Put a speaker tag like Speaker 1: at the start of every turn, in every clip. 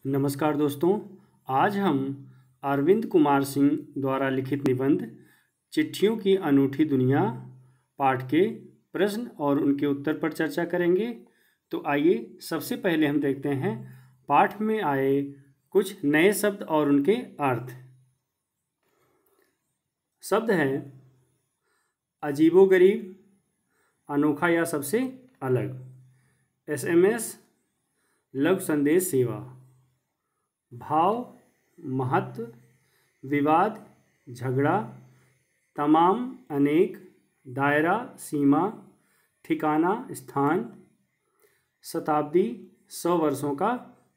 Speaker 1: नमस्कार दोस्तों। आज हम अरविंद कुमार सिंह द्वारा लिखित निबंध चिट्ठियों की अनूठी दुनिया पाठ के प्रश्न और उनके उत्तर पर चर्चा करेंगे। तो आइए सबसे पहले हम देखते हैं पाठ में आए कुछ नए शब्द और उनके अर्थ। शब्द हैं अजीबोगरीब, अनोखा या सबसे अलग। SMS लघु संदेश सेवा। भाव, महत्व, विवाद, झगड़ा, तमाम, अनेक, दायरा, सीमा, ठिकाना, स्थान, शताब्दी, 100 वर्षों का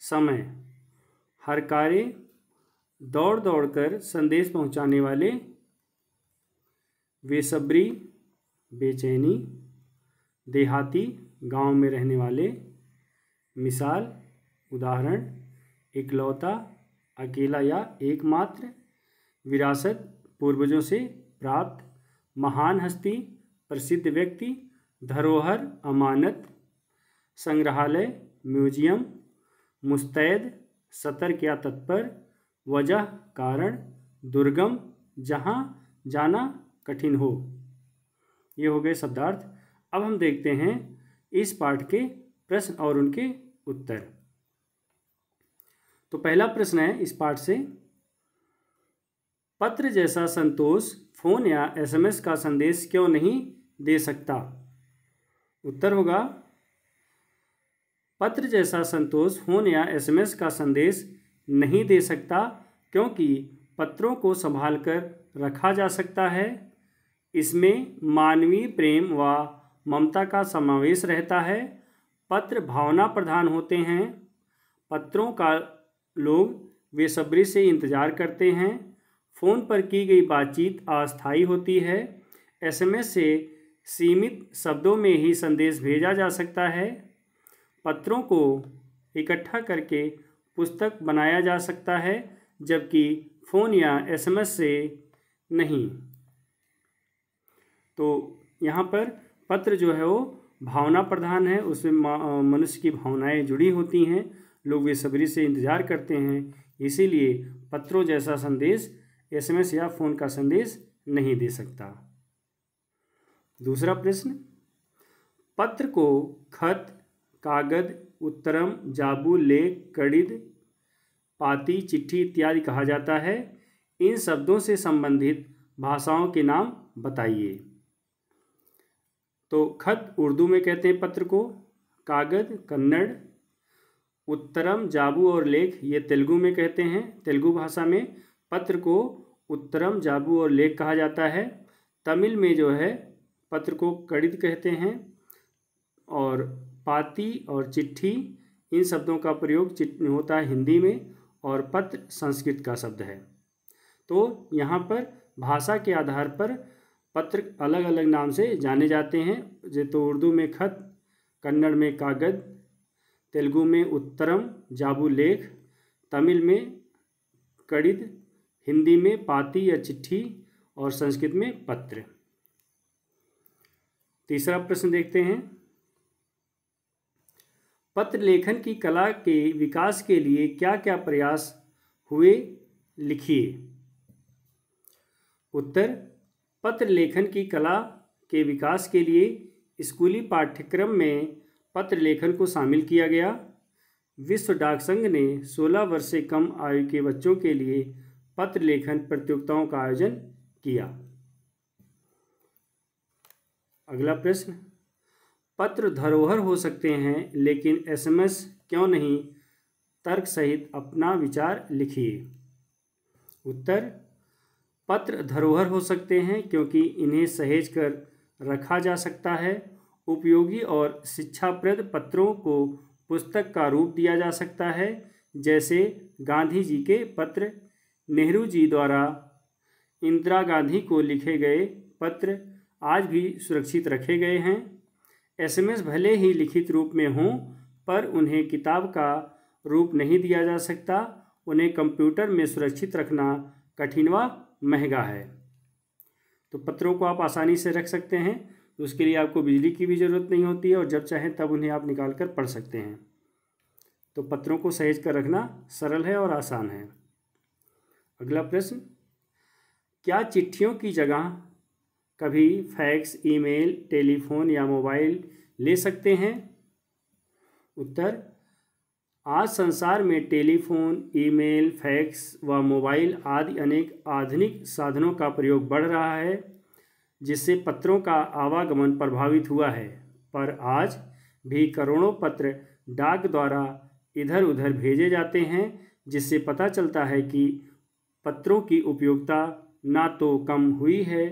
Speaker 1: समय, हर कार्य, दौड़ दौड़ कर संदेश पहुंचाने वाले, बेसब्री, बेचैनी, देहाती, गांव में रहने वाले, मिसाल, उदाहरण, इकलौता, अकेला या एकमात्र, विरासत, पूर्वजों से प्राप्त, महान हस्ती, प्रसिद्ध व्यक्ति, धरोहर, अमानत, संग्रहालय, म्यूजियम, मुस्तैद, सतर्क या तत्पर, वजह, कारण, दुर्गम, जहाँ जाना कठिन हो। ये हो गए शब्दार्थ। अब हम देखते हैं इस पाठ के प्रश्न और उनके उत्तर। तो पहला प्रश्न है इस पाठ से, पत्र जैसा संतोष फोन या SMS का संदेश क्यों नहीं दे सकता? उत्तर होगा, पत्र जैसा संतोष फोन या SMS का संदेश नहीं दे सकता क्योंकि पत्रों को संभाल कर रखा जा सकता है। इसमें मानवीय प्रेम व ममता का समावेश रहता है। पत्र भावना प्रधान होते हैं। पत्रों का लोग बेसब्री से इंतज़ार करते हैं। फ़ोन पर की गई बातचीत अस्थायी होती है। SMS से सीमित शब्दों में ही संदेश भेजा जा सकता है। पत्रों को इकट्ठा करके पुस्तक बनाया जा सकता है, जबकि फ़ोन या SMS से नहीं। तो यहाँ पर पत्र जो है वो भावना प्रधान है, उसमें मनुष्य की भावनाएं जुड़ी होती हैं, लोग बेसब्री से इंतज़ार करते हैं। इसीलिए पत्रों जैसा संदेश SMS या फ़ोन का संदेश नहीं दे सकता। दूसरा प्रश्न, पत्र को खत, कागज, उत्तरम, जाबू, लेख, कड़िद, पाती, चिट्ठी इत्यादि कहा जाता है। इन शब्दों से संबंधित भाषाओं के नाम बताइए। तो खत उर्दू में कहते हैं पत्र को, कागज कन्नड़, उत्तरम, जाबू और लेख ये तेलुगु में कहते हैं। तेलुगु भाषा में पत्र को उत्तरम, जाबू और लेख कहा जाता है। तमिल में जो है पत्र को कड़िद कहते हैं। और पाती और चिट्ठी इन शब्दों का प्रयोग होता है हिंदी में, और पत्र संस्कृत का शब्द है। तो यहाँ पर भाषा के आधार पर पत्र अलग अलग नाम से जाने जाते हैं। जैसे तो उर्दू में खत, कन्नड़ में कागज, तेलुगु में उत्तरम, जाबू लेख, तमिल में कड़िद, हिंदी में पाती या चिट्ठी और संस्कृत में पत्र। तीसरा प्रश्न देखते हैं, पत्र लेखन की कला के विकास के लिए क्या क्या प्रयास हुए, लिखिए। उत्तर, पत्र लेखन की कला के विकास के लिए स्कूली पाठ्यक्रम में पत्र लेखन को शामिल किया गया। विश्व डाक संघ ने 16 वर्ष से कम आयु के बच्चों के लिए पत्र लेखन प्रतियोगिताओं का आयोजन किया। अगला प्रश्न, पत्र धरोहर हो सकते हैं लेकिन SMS क्यों नहीं? तर्क सहित अपना विचार लिखिए। उत्तर, पत्र धरोहर हो सकते हैं क्योंकि इन्हें सहेज कर रखा जा सकता है। उपयोगी और शिक्षाप्रद पत्रों को पुस्तक का रूप दिया जा सकता है, जैसे गांधी जी के पत्र, नेहरू जी द्वारा इंदिरा गांधी को लिखे गए पत्र आज भी सुरक्षित रखे गए हैं। SMS भले ही लिखित रूप में हों, पर उन्हें किताब का रूप नहीं दिया जा सकता। उन्हें कंप्यूटर में सुरक्षित रखना कठिन व महंगा है। तो पत्रों को आप आसानी से रख सकते हैं, उसके लिए आपको बिजली की भी ज़रूरत नहीं होती है, और जब चाहें तब उन्हें आप निकाल कर पढ़ सकते हैं। तो पत्रों को सहेज कर रखना सरल है और आसान है। अगला प्रश्न, क्या चिट्ठियों की जगह कभी फैक्स, ईमेल, टेलीफोन या मोबाइल ले सकते हैं? उत्तर, आज संसार में टेलीफोन, ईमेल, फैक्स व मोबाइल आदि अनेक आधुनिक साधनों का प्रयोग बढ़ रहा है, जिससे पत्रों का आवागमन प्रभावित हुआ है। पर आज भी करोड़ों पत्र डाक द्वारा इधर उधर भेजे जाते हैं, जिससे पता चलता है कि पत्रों की उपयोगिता ना तो कम हुई है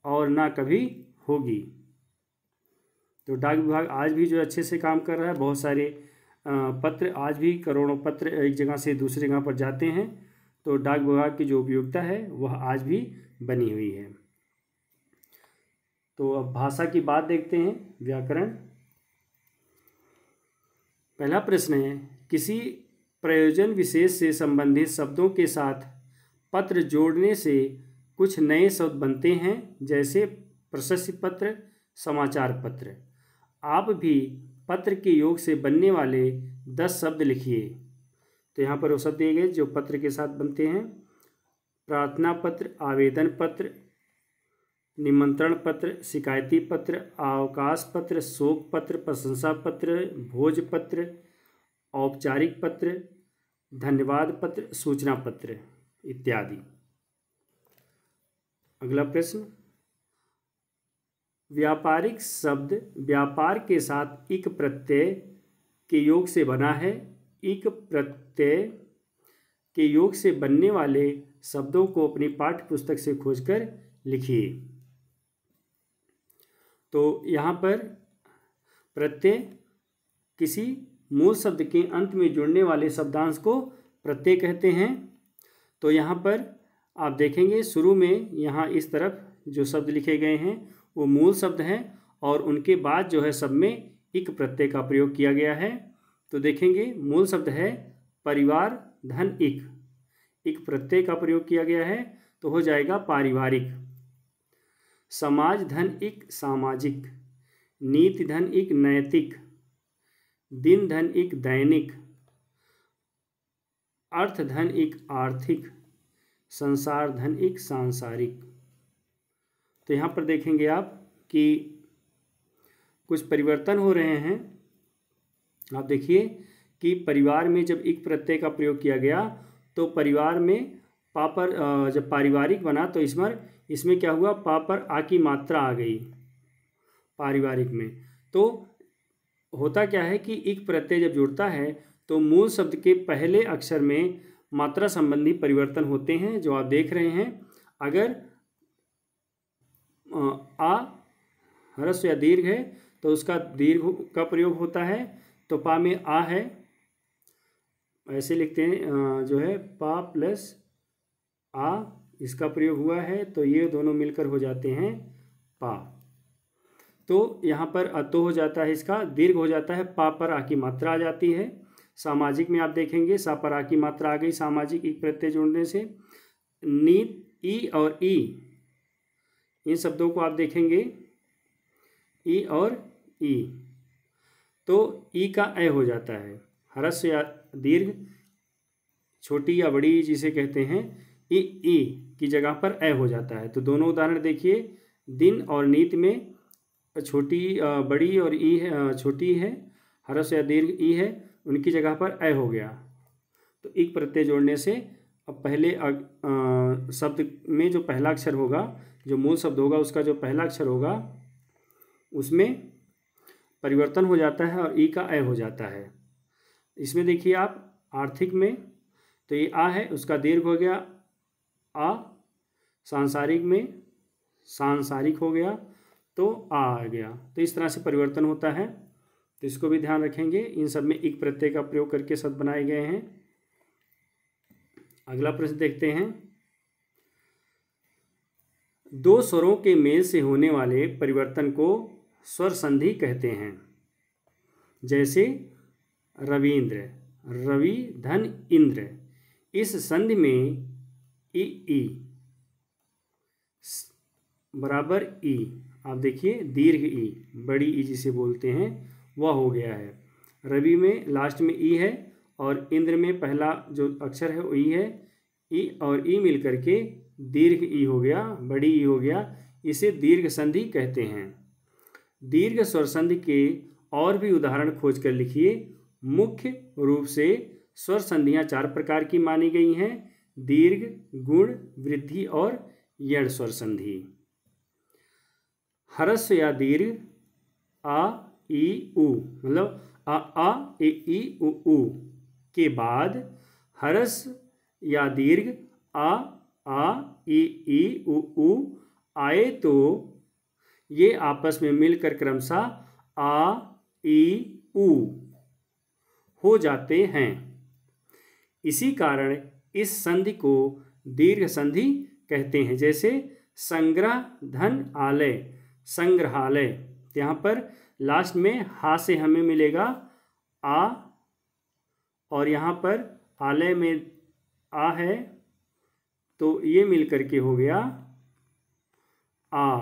Speaker 1: और ना कभी होगी। तो डाक विभाग आज भी जो अच्छे से काम कर रहा है, बहुत सारे पत्र आज भी करोड़ों पत्र एक जगह से दूसरी जगह पर जाते हैं, तो डाक विभाग की जो उपयोगिता है वह आज भी बनी हुई है। तो अब भाषा की बात देखते हैं, व्याकरण। पहला प्रश्न है, किसी प्रयोजन विशेष से संबंधित शब्दों के साथ पत्र जोड़ने से कुछ नए शब्द बनते हैं, जैसे प्रशस्ति पत्र, समाचार पत्र। आप भी पत्र के योग से बनने वाले 10 शब्द लिखिए। तो यहाँ पर वो शब्द दिए गए जो पत्र के साथ बनते हैं: प्रार्थना पत्र, आवेदन पत्र, निमंत्रण पत्र, शिकायती पत्र, अवकाश पत्र, शोक पत्र, प्रशंसा पत्र, भोज पत्र, औपचारिक पत्र, धन्यवाद पत्र, सूचना पत्र इत्यादि। अगला प्रश्न, व्यापारिक शब्द व्यापार के साथ इक प्रत्यय के योग से बना है। इक प्रत्यय के योग से बनने वाले शब्दों को अपनी पाठ्य पुस्तक से खोजकर लिखिए। तो यहाँ पर प्रत्यय किसी मूल शब्द के अंत में जुड़ने वाले शब्दांश को प्रत्यय कहते हैं। तो यहाँ पर आप देखेंगे शुरू में यहाँ इस तरफ जो शब्द लिखे गए हैं वो मूल शब्द हैं और उनके बाद जो है सब में इक प्रत्यय का प्रयोग किया गया है। तो देखेंगे मूल शब्द है परिवार धन इक प्रत्यय का प्रयोग किया गया है, तो हो जाएगा पारिवारिक। समाज धन इक सामाजिक, नीति धन इक नैतिक, दिन धन इक दैनिक, अर्थ धन इक आर्थिक, संसार धन इक सांसारिक। तो यहाँ पर देखेंगे आप कि कुछ परिवर्तन हो रहे हैं। आप देखिए कि परिवार में जब इक प्रत्यय का प्रयोग किया गया तो परिवार में पा पर जब पारिवारिक बना तो इसमें क्या हुआ, पा पर आ की मात्रा आ गई पारिवारिक में। तो होता क्या है कि इक प्रत्यय जब जुड़ता है तो मूल शब्द के पहले अक्षर में मात्रा संबंधी परिवर्तन होते हैं, जो आप देख रहे हैं। अगर आ ह्रस्व या दीर्घ है तो उसका दीर्घ का प्रयोग होता है। तो पा में आ है, ऐसे लिखते हैं जो है पा प्लस आ, इसका प्रयोग हुआ है, तो ये दोनों मिलकर हो जाते हैं पा। तो यहाँ पर अतो हो जाता है, इसका दीर्घ हो जाता है, पा पर आ की मात्रा आ जाती है। सामाजिक में आप देखेंगे सा पर आ की मात्रा आ गई, सामाजिक इक प्रत्यय जोड़ने से। नीत ई और ई, इन शब्दों को आप देखेंगे ई और ई, तो ई का ए हो जाता है। ह्रस्व या दीर्घ, छोटी या बड़ी जिसे कहते हैं, ई की जगह पर ए हो जाता है। तो दोनों उदाहरण देखिए, दिन और नीत में छोटी बड़ी और ई है, छोटी है, ह्रस्व या दीर्घ ई है, उनकी जगह पर ए हो गया। तो इक प्रत्यय जोड़ने से अब पहले शब्द में जो पहला अक्षर होगा, जो मूल शब्द होगा उसका जो पहला अक्षर होगा उसमें परिवर्तन हो जाता है और ई का ए हो जाता है। इसमें देखिए आप आर्थिक में तो ये आ है, उसका दीर्घ हो गया आ। सांसारिक में सांसारिक हो गया तो आ गया। तो इस तरह से परिवर्तन होता है, तो इसको भी ध्यान रखेंगे। इन सब में इक प्रत्यय का प्रयोग करके शब्द बनाए गए हैं। अगला प्रश्न देखते हैं, दो स्वरों के मेल से होने वाले परिवर्तन को स्वर संधि कहते हैं। जैसे रविंद्र, रवि धन इंद्र, इस संधि में ई बराबर ई, आप देखिए दीर्घ ई, बड़ी ई जिसे बोलते हैं, वह हो गया है। रवि में लास्ट में ई है और इंद्र में पहला जो अक्षर है वो ई है, ई और ई मिल करके दीर्घ ई हो गया, बड़ी ई हो गया, इसे दीर्घ संधि कहते हैं। दीर्घ स्वर संधि के और भी उदाहरण खोज कर लिखिए। मुख्य रूप से स्वर संधियां 4 प्रकार की मानी गई हैं: दीर्घ, गुण, वृद्धि और यण स्वर संधि। ह्रस्व या दीर्घ आ ई उ, मतलब आ ए ई उ के बाद ह्रस्व या दीर्घ आ ई उ आए तो ये आपस में मिलकर क्रमशः आ ई उ हो जाते हैं। इसी कारण इस संधि को दीर्घ संधि कहते हैं। जैसे संग्रह धन आलय, संग्रहालय, यहाँ पर लास्ट में हा से हमें मिलेगा आ, और यहाँ पर आलय में आ है तो ये मिलकर के हो गया आ।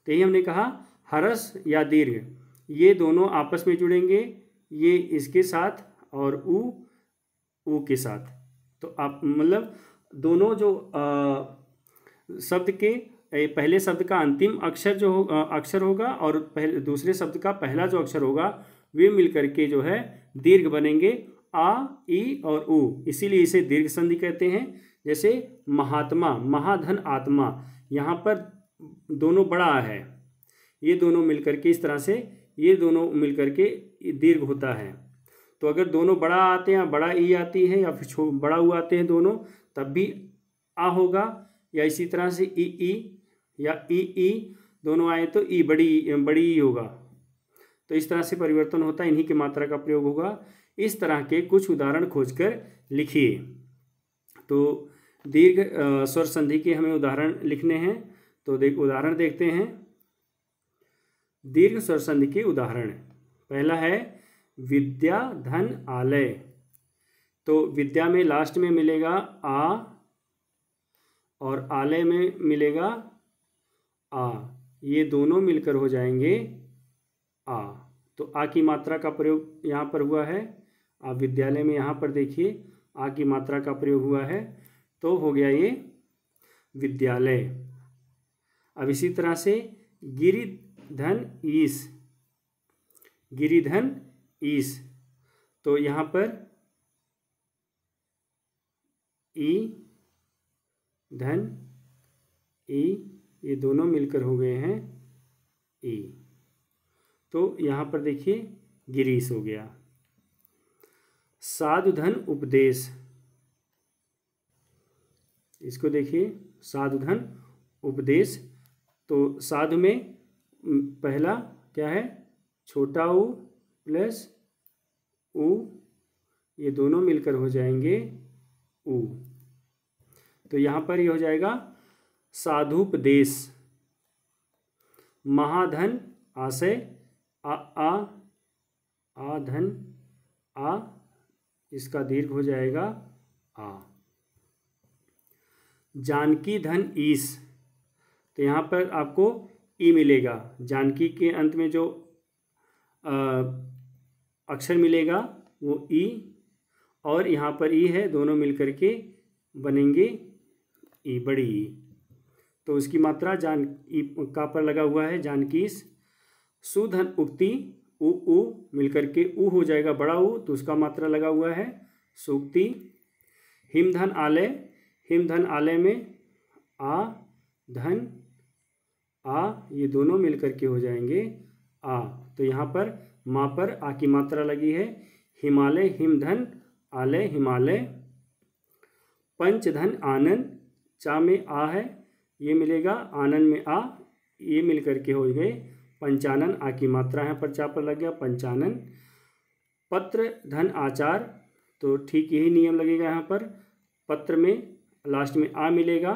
Speaker 1: तो यही हमने कहा ह्रस्व या दीर्घ, ये दोनों आपस में जुड़ेंगे, ये इसके साथ और ऊ के साथ। तो आप मतलब दोनों जो शब्द के पहले शब्द का अंतिम अक्षर जो अक्षर होगा और पहले दूसरे शब्द का पहला जो अक्षर होगा वे मिलकर के जो है दीर्घ बनेंगे, आ ई और उ, इसीलिए इसे दीर्घ संधि कहते हैं। जैसे महात्मा, महाधन आत्मा, यहाँ पर दोनों बड़ा है, ये दोनों मिलकर के इस तरह से ये दोनों मिलकर के दीर्घ होता है। तो अगर दोनों बड़ा आते हैं, बड़ा ई आती है या फिर बड़ा ऊ आते हैं दोनों, तब भी आ होगा। या इसी तरह से ई या ई दोनों आए तो ई बड़ी ई होगा। तो इस तरह से परिवर्तन होता है, इन्हीं की मात्रा का प्रयोग होगा। इस तरह के कुछ उदाहरण खोजकर लिखिए। तो दीर्घ स्वर संधि के हमें उदाहरण लिखने हैं, तो उदाहरण देखते हैं। दीर्घ स्वर संधि के उदाहरण, पहला है विद्या धन आलय। तो विद्या में लास्ट में मिलेगा आ और आलय में मिलेगा आ, ये दोनों मिलकर हो जाएंगे आ। तो आ की मात्रा का प्रयोग यहाँ पर हुआ है। आप विद्यालय में यहाँ पर देखिए आ की मात्रा का प्रयोग हुआ है, तो हो गया ये विद्यालय। अब इसी तरह से गिरिधन ईश, गिरिधन ईश, तो यहाँ पर ई धन ई, ये दोनों मिलकर हो गए हैं ई। तो यहाँ पर देखिए गिरीश हो गया। साधुधन उपदेश, इसको देखिए साधुधन उपदेश। तो साधु में पहला क्या है, छोटा ऊ प्लस ऊ, ये दोनों मिलकर हो जाएंगे ऊ। तो यहाँ पर ये हो जाएगा साधुपदेश। महाधन आशय, आ धन आ, इसका दीर्घ हो जाएगा आ। जानकी धन ईश, तो यहाँ पर आपको ई मिलेगा। जानकी के अंत में जो अक्षर मिलेगा वो ई, और यहाँ पर ई है, दोनों मिलकर के बनेंगे ई, बड़ी ई। तो उसकी मात्रा जान ई का पर लगा हुआ है, जानकीस। सुधन उक्ति, उ मिलकर के उ हो जाएगा बड़ा उ, तो उसका मात्रा लगा हुआ है सूक्ति। हिमधन आलय, हिमधन आलय में आ धन आ, ये दोनों मिलकर के हो जाएंगे आ। तो यहाँ पर माँ पर आ की मात्रा लगी है। हिमालय, हिमधन आलय, हिमालय। पंचधन आनंद, चा में आ है, ये मिलेगा, आनंद में आ, ये मिलकर के हो गए पंचानन। आ की मात्रा यहाँ पर चा पर लग गया पंचानन। पत्र धन आचार, तो ठीक यही नियम लगेगा यहाँ पर। पत्र में लास्ट में आ मिलेगा,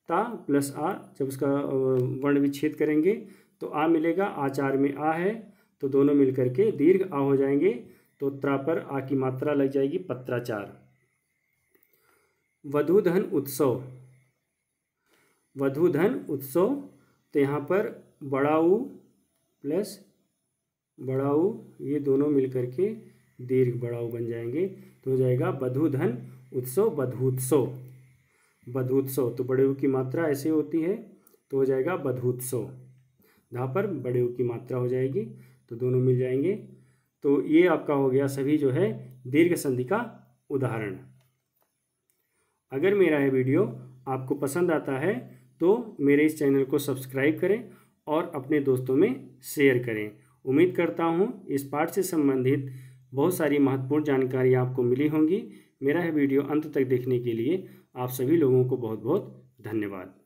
Speaker 1: ता प्लस आ, जब उसका वर्ण विच्छेद करेंगे तो आ मिलेगा, आचार में आ है, तो दोनों मिलकर के दीर्घ आ हो जाएंगे। तो त्रा पर आ की मात्रा लग जाएगी पत्राचार। वधूधन उत्सव, वधूधन उत्सव, तो यहाँ पर बड़ा ऊ प्लस बड़ा ऊ, ये दोनों मिलकर के दीर्घ बड़ा ऊ बन जाएंगे तो हो जाएगा बधूधन उत्सव बधूत्सव। बधूत्सव तो बड़े ऊ की मात्रा ऐसे होती है तो हो जाएगा बधूत्सव। यहाँ पर बड़े ऊ की मात्रा हो जाएगी तो दोनों मिल जाएंगे। तो ये आपका हो गया सभी जो है दीर्घ संधि का उदाहरण। अगर मेरा यह वीडियो आपको पसंद आता है तो मेरे इस चैनल को सब्सक्राइब करें और अपने दोस्तों में शेयर करें। उम्मीद करता हूँ इस पाठ से संबंधित बहुत सारी महत्वपूर्ण जानकारी आपको मिली होंगी। मेरा यह वीडियो अंत तक देखने के लिए आप सभी लोगों को बहुत बहुत धन्यवाद।